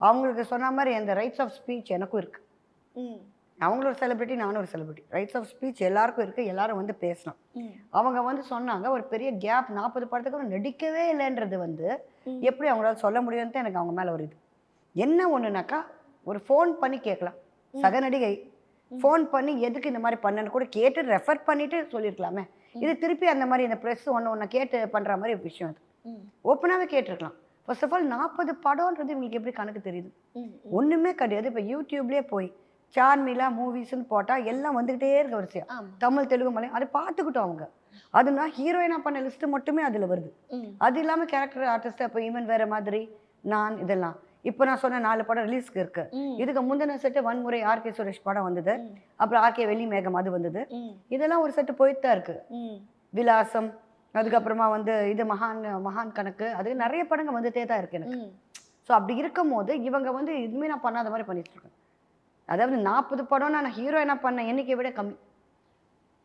அவங்களுக்கு சொன்ன மாரி அந்த ரைட்ஸ் ஆஃப் ஸ்பீச் எனக்கும் இருக்கு. ம். அவங்களும் ஒரு செலிபிரிட்டி, நானும் ஒரு செலிபிரிட்டி. ரைட்ஸ் ஆஃப் ஸ்பீச் எல்லாருக்கும் இருக்கு. எல்லாரும் வந்து பேசலாம். ம். அவங்க வந்து சொன்னாங்க, ஒரு பெரிய கேப் 40 படத்துக்கு அப்புறம் நடிக்கவே இல்லன்றது வந்து, ம். எப்படி அவங்களால சொல்ல முடியும்ன்ட்டு எனக்கு அவங்க மேல ஒரு இது. என்ன ஒண்ணுனாக்கா, ஒரு ஃபோன் பண்ணி கேட்கலாம். ம். சக நடிகை ஃபோன் பண்ணி எதுக்கு இந்த மாரி பண்ணேன்னு கூட கேட்டு ரெஃபர் பண்ணிட்டு சொல்லியிருக்கலாமே. இது திருப்பி அந்த மாரி இந்த பிரஸ் ஒண்ணு ஒண்ண கேட்டு பண்ற மாரி ஒரு விஷயம் அது. ம். ஓப்பனாவே கேட்டுருக்கலாம். ஃபர்ஸ்ட் ஆஃப் ஆல் 40 படம்ன்றது இவங்களுக்கு எப்படி கணக்கு தெரியுது? ம். ஒண்ணுமே கிடையாது. இப்ப YouTubeலயே போய் சார்மிலா மூவிஸ்ன்னு போட்டா எல்லாம் வந்துகிட்டே இருக்கு வரிசையா. ஆமா. தமிழ், தெலுங்கு, மலையாளம் அத பார்த்துக்கிட்டோம் அவங்க. அதுனா ஹீரோயினா பண்ண லிஸ்ட் மட்டுமே அதுல வருது. ம். அது இல்லாம கேரக்டர் ஆர்டிஸ்ட் அப்ப ஈவன் வேற மாதிரி, நான் இதெல்லாம். இப்ப நான் சொன்ன 4 படம் ரிலீஸ்க்கு இருக்கு. ம். இதுக்கு முந்தின செட்டு வன்முறை ஆர்.கே. சுரேஷ் படம் வந்தது. ம். அப்புறம் ஆர்.கே. வெள்ளிமேகம் அது வந்தது. ம். இதெல்லாம் ஒரு செட்டு போயிட்டு தான் இருக்கு. ம். விலாசம், அதுக்கப்புறமா வந்து இது மகான் மகான் கணக்கு, அது நெறைய படங்கள் வந்துட்டே தான் இருக்கு எனக்கு. ம். ஸோ அப்படி இருக்கும்போது, இவங்க வந்து எதுவுமே நான் பண்ணாத மாரி பண்ணிட்டு இருக்காங்க. அதாவது 40 படம் நான் ஹீரோயினா பண்ண எண்ணிக்கைய விட கம்மி.